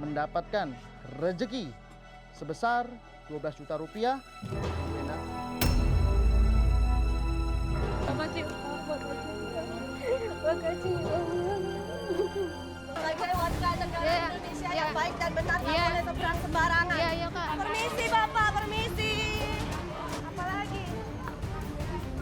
mendapatkan rezeki sebesar 12 juta rupiah. Makasih Allah. Sebagai warga negara Indonesia yang baik dan benar, nggak boleh seberang sembarangan. Iya Kak. Permisi Bapak, permisi. Apalagi?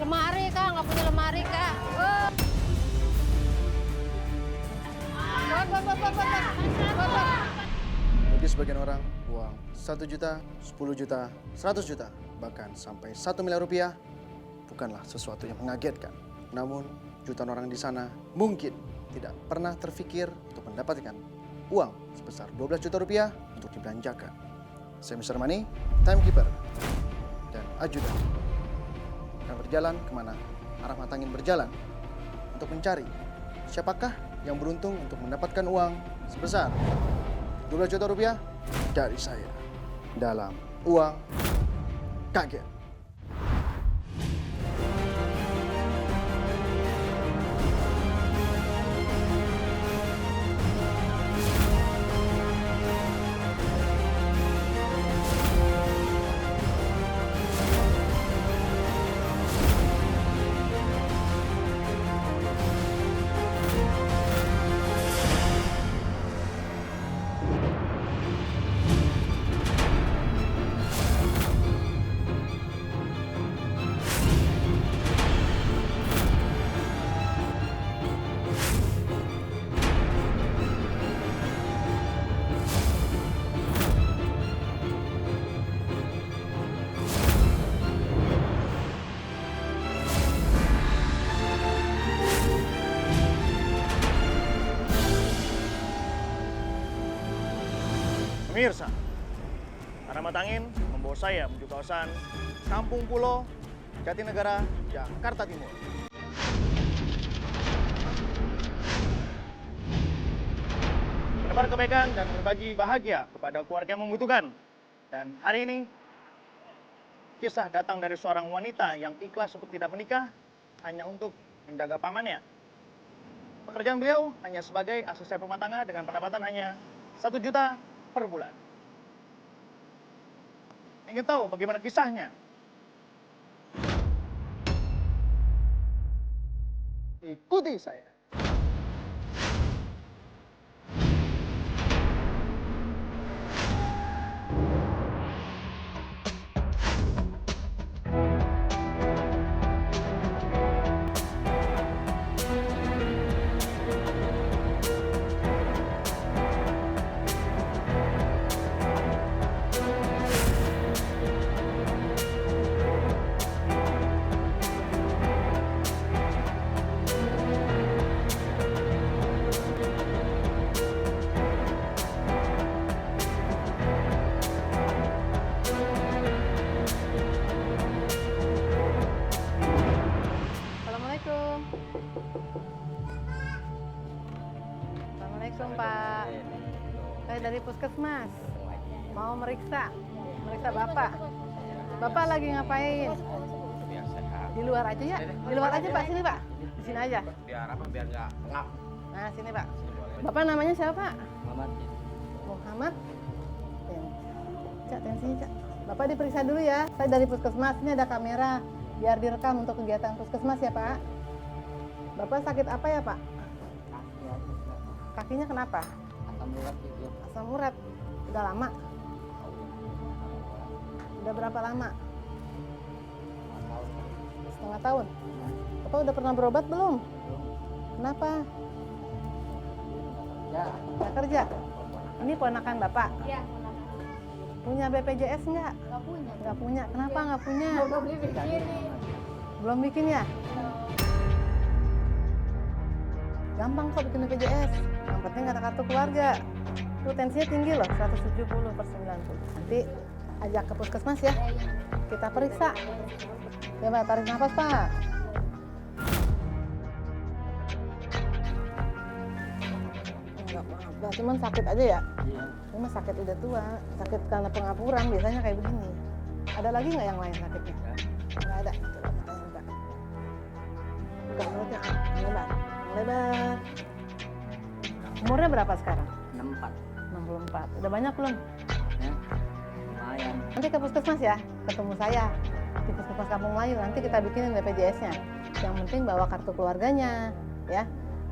Lemari Kak, nggak punya lemari Kak. Bagi sebagian orang, uang 1 juta, 10 juta, 100 juta, bahkan sampai 1 miliar rupiah bukanlah sesuatu yang mengagetkan. Namun, jutaan orang di sana mungkin tidak pernah terfikir untuk mendapatkan uang sebesar 12 juta rupiah untuk dibelanjakan. Saya Mr. Money, timekeeper, dan ajudan akan berjalan kemana arah mata angin berjalan untuk mencari siapakah yang beruntung untuk mendapatkan uang sebesar 12 juta rupiah dari saya dalam Uang Kaget. Pemirsa, arah mata angin membawa saya menuju kawasan Kampung Pulo, Jatinegara, Jakarta Timur. Menebar kebaikan dan berbagi bahagia kepada keluarga yang membutuhkan. Dan hari ini, kisah datang dari seorang wanita yang ikhlas untuk tidak menikah hanya untuk menjaga pamannya. Pekerjaan beliau hanya sebagai asisten rumah tangga dengan pendapatan hanya 1 juta per bulan. Ingin tahu bagaimana kisahnya? Ikuti saya. Assalamualaikum. Assalamualaikum Pak. Saya dari puskesmas. Mau meriksa Bapak. Bapak lagi ngapain? Di luar aja ya? Di luar aja Pak, sini Pak. Di sini aja. Biar apa? Biar nggak ngap. Nah, sini Pak. Bapak namanya siapa Pak? Muhammad. Muhammad. Cak, tensinya Cak. Bapak diperiksa dulu ya. Saya dari puskesmas, ini ada kamera. Biar direkam untuk kegiatan puskesmas ya Pak. Bapak sakit apa ya Pak? Kakinya kenapa? Asam urat itu. Asam urat. Udah lama? Udah berapa lama? 4 tahun. Setengah tahun? Bapak udah pernah berobat belum? Kenapa? Ya. Nggak kerja? Ini ponakan Bapak? Iya. Punya BPJS nggak? Nggak punya. Nggak punya. Kenapa nggak punya? Belum beli begini. Belum bikin ya? Gampang kok bikin BPJS. Yang penting ada kartu keluarga. Tuh tensinya tinggi loh, 170/90. Nanti ajak ke puskesmas ya. Kita periksa. Ya Pak, tarik nafas Pak. Enggak apa-apa, cuman sakit aja ya. Iya. Ini mah sakit udah tua, sakit karena pengapuran biasanya kayak begini. Ada lagi nggak yang lain sakitnya? Nggak ada. Coba matanya Mbak. Buka mulutnya, yang lebar. Yang lebar. Umurnya berapa sekarang? 64. 64. 64. Udah banyak belum? Ya, lumayan. Nanti ke puskesmas ya, ketemu saya di puskesmas Kampung Melayu. Nanti kita bikinin BPJS-nya. Yang penting bawa kartu keluarganya, ya.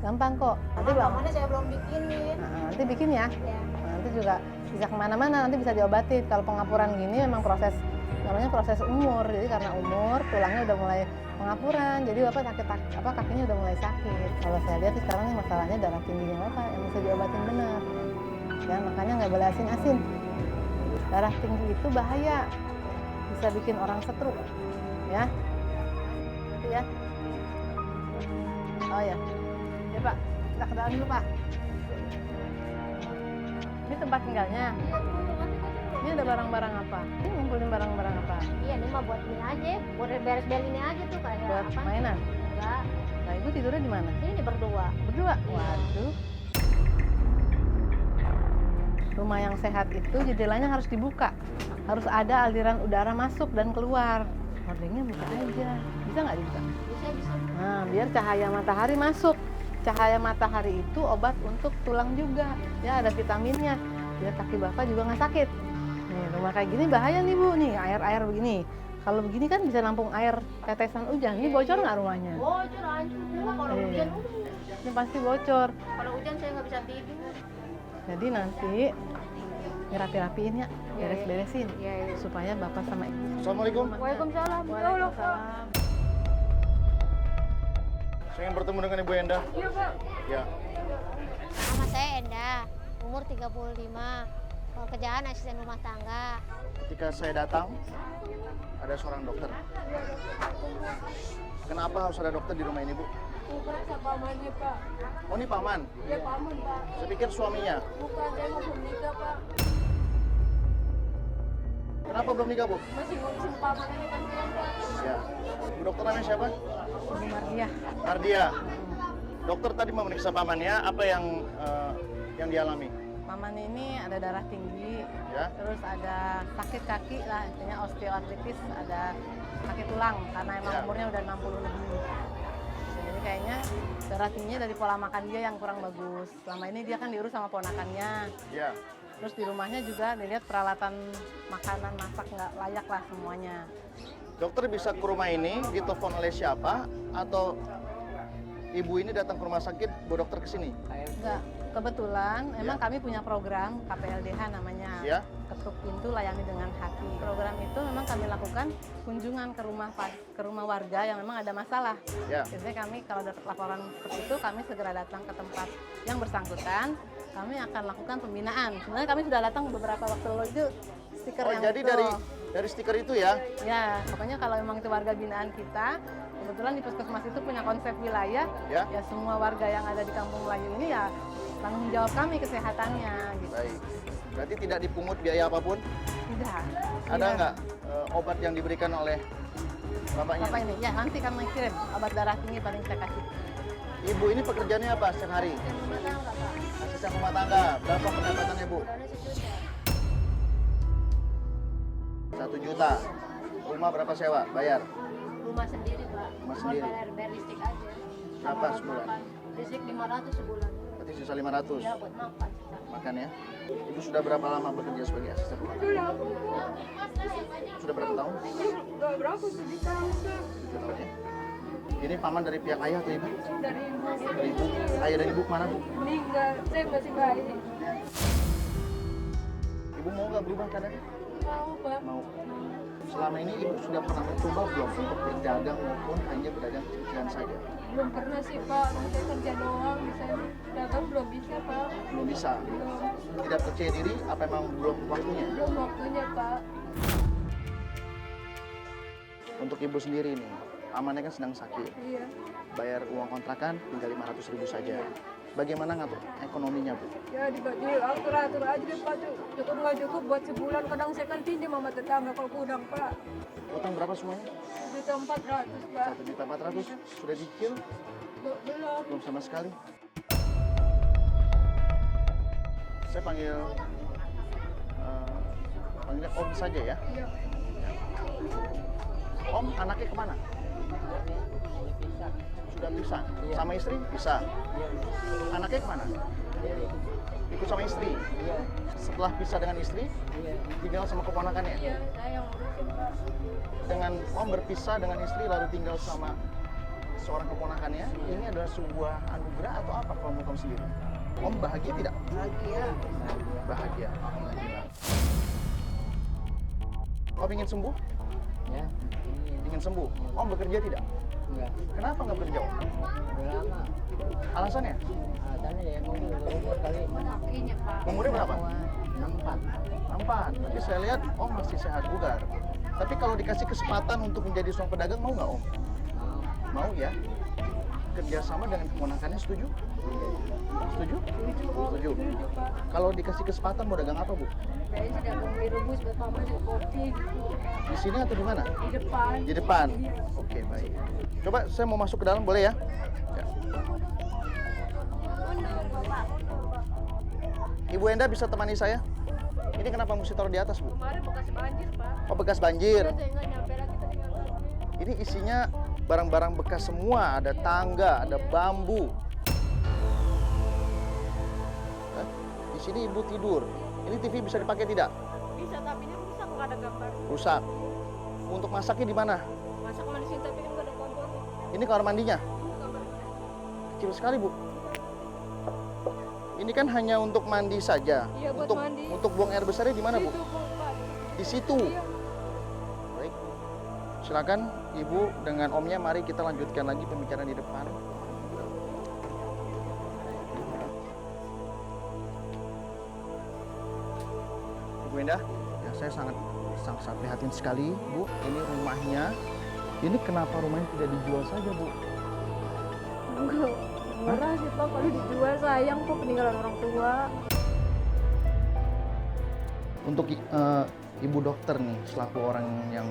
Gampang kok. Nanti bawa. Mana saya belum bikinin. Nanti bikin ya. Ya. Nanti juga bisa kemana-mana, nanti bisa diobatin. Kalau pengapuran gini memang namanya proses umur. Jadi karena umur, tulangnya udah mulai pengapuran. Jadi bapak kakinya udah mulai sakit. Kalau saya lihat sih sekarang nih masalahnya darah tingginya bapak yang bisa diobatin bener. Ya makanya nggak boleh asin-asin. Darah tinggi itu bahaya, bisa bikin orang stroke. Ya, nanti ya. Oh ya, ya Pak, kita ke dalam dulu Pak. Ini tempat tinggalnya. Ini ada barang-barang apa? Ini ngumpulin barang-barang apa? Iya, ini mah buat ini aja, buat beres-beres ini aja tuh kayak Buat apa? mainan. Enggak, Nah, ibu tidurnya di mana? ini berdua. Berdua. Waduh. Rumah yang sehat itu jendelanya harus dibuka. Harus ada aliran udara masuk dan keluar. Hordengnya buka aja. Bisa nggak dibuka? Bisa. Nah, biar cahaya matahari masuk. Cahaya matahari itu obat untuk tulang juga. Ya, ada vitaminnya. Biar kaki bapak juga nggak sakit. Nih, rumah kayak gini bahaya nih Bu. Nih, air-air begini. Kalau begini kan bisa nampung air tetesan hujan. Ini bocor nggak rumahnya? Bocor hancur semua kalau hujan. Ini pasti bocor. Kalau hujan saya nggak bisa tidur. Jadi nanti dirapi-rapiin ya, beres-beresin. Iya. Supaya bapak sama ibu. Assalamualaikum. Waalaikumsalam. Waalaikumsalam. Saya ingin bertemu dengan Ibu Enda. Iya, Pak. Ya. Nama saya Enda, umur 35, pekerjaan asisten rumah tangga. Ketika saya datang, ada seorang dokter. Kenapa harus ada dokter di rumah ini, Bu? Periksa pamannya, Pak. Oh, ini paman. Ya, paman, Pak. Saya pikir suaminya. Bukan, saya mau belum nikah, Pak. Kenapa belum nikah, Bu? Masih ngurusin paman ini kan belum, Pak. Ya. Bu dokter namanya siapa? Ibu Mardiah. Mardia. Dokter tadi memeriksa pamannya, apa yang dialami? Paman ini ada darah tinggi, Ya. terus ada sakit kaki lah, intinya osteoartritis, ada sakit tulang karena emang Ya. umurnya udah 60 lebih. Jadi kayaknya darah tingginya dari pola makan dia yang kurang bagus. Selama ini dia kan diurus sama ponakannya. Ya. Terus di rumahnya juga dilihat peralatan makanan masak nggak layak lah semuanya. Dokter bisa ke rumah ini, ditelepon oleh siapa? Atau ibu ini datang ke rumah sakit, Bu dokter ke sini? Enggak, kebetulan emang Ya. kami punya program KPLDH namanya. Ya. Ketuk pintu layani dengan hati. Program itu memang kami lakukan kunjungan ke rumah warga yang memang ada masalah. Ya. Biasanya kami kalau dapat laporan seperti itu kami segera datang ke tempat yang bersangkutan. Kami akan lakukan pembinaan. Sebenarnya kami sudah datang beberapa waktu lalu itu stiker Oh, yang jadi itu. dari stiker itu ya? Ya, pokoknya kalau memang itu warga binaan kita, kebetulan di puskesmas itu punya konsep wilayah, Ya. ya semua warga yang ada di Kampung Melayu ini ya tanggung jawab kami kesehatannya gitu. Baik. Berarti tidak dipungut biaya apapun? Tidak. Ada Iya. nggak obat yang diberikan oleh bapaknya? Bapak ini, ya nanti kami kirim obat darah tinggi paling saya kasih. Ibu ini pekerjaannya apa setiap hari? Asisten rumah tangga. Berapa pendapatannya, Bu? 1 juta. Rumah berapa sewa? Bayar? Rumah sendiri, Pak. Rumah Cuma sendiri. bayar listrik aja. Berapa sebulan? Listrik 500 sebulan. Berarti sisa 500. Ya, buat makan. Makan ya. Ibu sudah berapa lama bekerja sebagai asisten rumah tangga? Sudah berapa tahun? Enggak berapa, 7 tahun, Pak. 7 tahun ya. Ini paman dari pihak ayah atau ibu? Dari ibu. Dari ibu. Ayah dan ibu kemana, Bu? Meninggal, saya masih bayi. Ibu mau nggak berubah keadaannya? Mau, Pak. Mau. Selama ini ibu sudah pernah mencoba belum untuk berdagang maupun hanya berdagang kecil-kecilan saja? Belum pernah sih, Pak. Saya kerja doang, bisa dagang belum bisa, Pak. Belum bisa. Belum, Tidak percaya diri, apa emang belum waktunya? belum waktunya, Pak. Untuk ibu sendiri nih, amannya kan sedang sakit. Iya. Bayar uang kontrakan tinggal 500.000 saja. Bagaimana ngatur ekonominya, Bu? Ya dibagi atur-atur aja deh, Pak. Cukup nggak cukup buat sebulan. Kadang saya kan pinjam sama tetangga kalau kurang, Pak. Utang berapa semuanya? 1.400.000, Pak. 1.400.000. Sudah dicicil? Belum. Belum sama sekali. Saya panggilnya Om saja ya. Iya. Om, anaknya kemana? Sudah pisah. Sama istri? Pisah. Anaknya kemana? Ikut sama istri. Iya. Setelah pisah dengan istri, tinggal sama keponakannya. Iya, saya yang ngurusin Pak. Dengan Om berpisah dengan istri lalu tinggal sama seorang keponakannya, ini adalah sebuah anugerah atau apa kalau menurut Om sendiri? Om bahagia tidak? Bahagia. Bahagia. Alhamdulillah. Om ingin sembuh? Ya, ini Ingin sembuh. Om bekerja tidak? enggak. Kenapa nggak bekerja Om? Udah lama. Alasannya? Tadi ya mau umur kali. Kakinya Pak. Umurnya berapa? 64. Nampak. Tapi saya lihat Om masih sehat bugar. Tapi kalau dikasih kesempatan untuk menjadi seorang pedagang, mau nggak Om? Mau. Mau ya? Kerjasama dengan keponakannya setuju? Setuju? Setuju. Pak. Kalau dikasih kesempatan mau dagang apa Bu? Kayaknya sih dagang mie rebus buat mama di kopi gitu. Di sini atau di mana? Di depan. Di depan. Oke, baik. Coba saya mau masuk ke dalam, boleh ya? Ya. Ibu Enda bisa temani saya? Ini kenapa mesti taruh di atas, Bu? Kemarin bekas banjir Pak. Oh, bekas banjir. Saya nggak nyampe lagi kita tinggal lagi. Ini isinya barang-barang bekas semua. Ada tangga, ada bambu. Hah? Di sini Ibu tidur. Ini TV bisa dipakai tidak? Bisa tapi ini rusak nggak ada gambar. Rusak. Untuk masaknya di mana? Masak mah di sini tapi kan nggak ada kompor. Ini kamar mandinya. Kecil sekali, Bu. Ini kan hanya untuk mandi saja. Iya, buat untuk mandi. untuk buang air besarnya di mana, Bu? Itu Pak. Di situ. Iya. Baik. Silakan Ibu dengan Omnya, mari kita lanjutkan lagi pembicaraan di depan. Ibu Endah, ya saya sangat prihatin sekali, Bu. Ini rumahnya. Ini kenapa rumahnya tidak dijual saja, Bu? Murah sih Pak kalau dijual, sayang kok peninggalan orang tua. Untuk Ibu dokter nih, selaku orang yang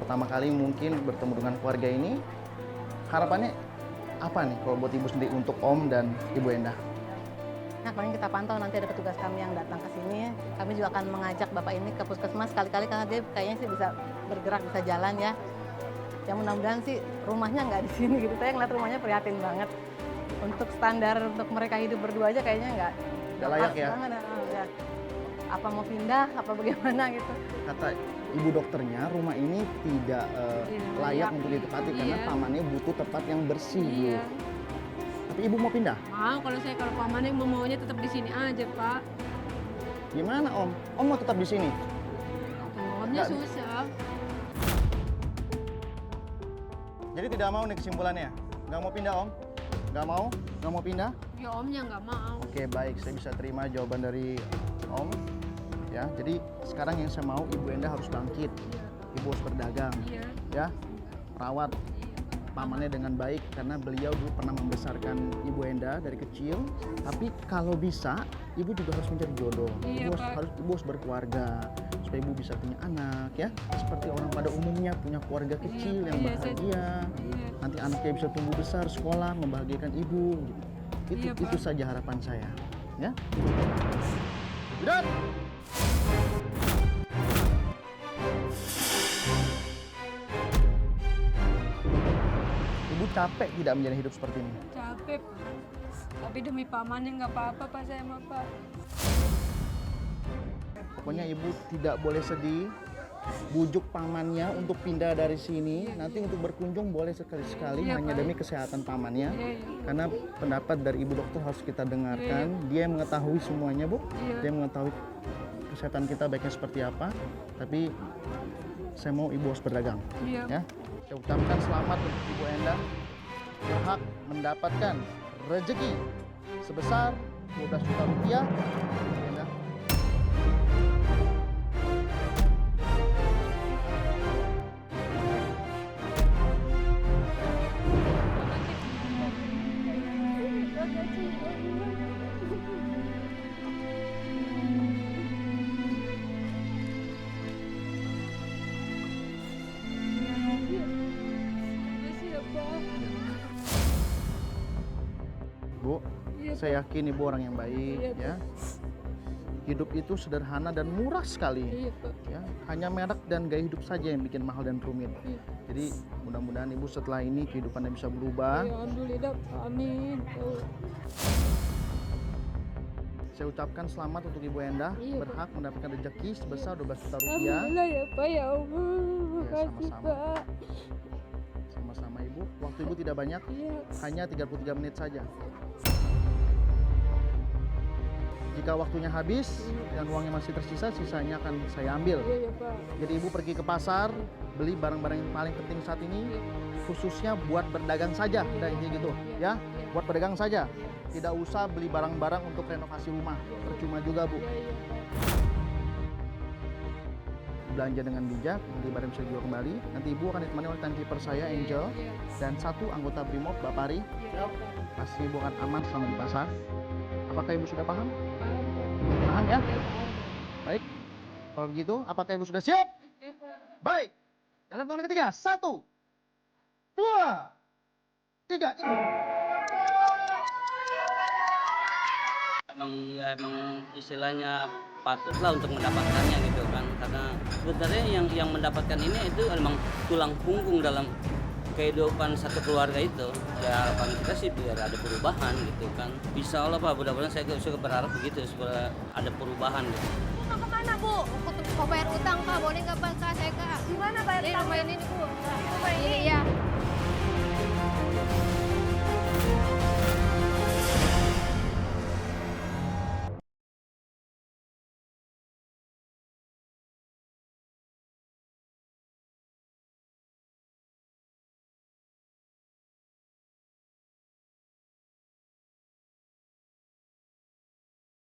pertama kali mungkin bertemu dengan keluarga ini, harapannya apa nih kalau buat Ibu sendiri untuk Om dan Ibu Endah? Nah, kalau kita pantau nanti ada petugas kami yang datang ke sini, kami juga akan mengajak Bapak ini ke puskesmas sekali-kali karena dia kayaknya sih bisa bergerak, bisa jalan ya. Ya mudah-mudahan sih rumahnya nggak di sini gitu. Saya ngeliat rumahnya prihatin banget. Untuk standar untuk mereka hidup berdua aja kayaknya nggak layak pas ya? banget, ya. Apa mau pindah, apa bagaimana gitu. Kata Ibu dokternya, rumah ini tidak layak untuk ditempati karena pamannya butuh tempat yang bersih, Bu. Iya. Tapi Ibu mau pindah? Mau kalau saya kalau pamannya maunya tetap di sini aja Pak. Gimana Om? Om mau tetap di sini? Maunya Nggak. susah. Jadi tidak mau nih kesimpulannya? Nggak mau pindah Om? Nggak mau? Nggak mau pindah? Ya omnya nggak mau. Oke, baik, saya bisa terima jawaban dari Om. Ya, jadi sekarang yang saya mau Ibu Endah harus bangkit. Ibu harus berdagang, Iya. ya. Rawat pamannya dengan baik karena beliau dulu pernah membesarkan Ibu Endah dari kecil. Tapi kalau bisa, Ibu juga harus mencari jodoh. Iya, Ibu harus berkeluarga supaya Ibu bisa punya anak, ya. Seperti orang pada umumnya punya keluarga kecil yang iya, bahagia. Nanti anaknya bisa tumbuh besar, sekolah, membahagiakan Ibu. Gitu. Iya, Itu Pak. saja harapan saya, ya. Udah. Ibu capek tidak menjalani hidup seperti ini? Capek. Tapi demi pamannya nggak apa-apa Pak saya mah Pak. Pokoknya Ibu tidak boleh sedih. Bujuk pamannya untuk pindah dari sini. Nanti untuk berkunjung boleh sekali-sekali, Iya, hanya Pak. demi kesehatan pamannya. Iya, iya. Karena pendapat dari Ibu dokter harus kita dengarkan. Dia yang mengetahui semuanya, Bu. Iya. Dia mengetahui kesehatan kita baiknya seperti apa. Tapi saya mau Ibu harus berdagang. Iya. Ya. Saya ucapkan selamat untuk Ibu Endah berhak mendapatkan rezeki sebesar 12 juta rupiah. Ibu Endah. Makasih ya Pak. Bu, Iya, saya yakin Ibu orang yang baik, Iya, Pak. ya. Hidup itu sederhana dan murah sekali. Iya Pak. Ya, hanya merek dan gaya hidup saja yang bikin mahal dan rumit. Iya. Jadi mudah-mudahan Ibu setelah ini kehidupannya bisa berubah. Ya alhamdulillah. Amin. Saya ucapkan selamat untuk Ibu Endah Iya, Pak. berhak mendapatkan rezeki sebesar 12 juta rupiah. Alhamdulillah ya Pak, ya Allah. Ya, Makasih sama-sama. Pak. Sama-sama Ibu. Waktu Ibu tidak banyak, Iya. hanya 33 menit saja. Jika waktunya habis dan uangnya masih tersisa, sisanya akan saya ambil. Iya ya Pak. Jadi Ibu pergi ke pasar, beli barang-barang yang paling penting saat ini, khususnya buat berdagang saja, udah intinya gitu, ya. Buat berdagang saja. Tidak usah beli barang-barang untuk renovasi rumah, percuma juga Bu. Iya iya Pak. Belanja dengan bijak, beli barang bisa dijual kembali. Nanti Ibu akan ditemani oleh timekeeper saya, Angel, dan 1 anggota Brimob, Bapak Ari. Iya Pak. Pasti Ibu akan aman selama di pasar. Apakah Ibu sudah paham? Paham, Pak. Paham ya? Iya, paham. Baik. Kalau begitu, apakah Ibu sudah siap? Iya, Pak. Baik. Dalam tahun ketiga, 1, 2, 3. Emang istilahnya patutlah untuk mendapatkannya gitu kan, karena sebenarnya yang mendapatkan ini itu emang tulang punggung dalam kehidupan satu keluarga itu. Ya harapan kita sih biar ada perubahan gitu kan, bisa Allah Pak, mudah-mudahan saya juga berharap begitu supaya ada perubahan gitu. Mau kemana Bu? Mau bayar utang Kak, boleh nggak Pak Kak saya Kak? Gimana bayar Ini utang? rumah ini nih Bu. Rumah ini? Iya.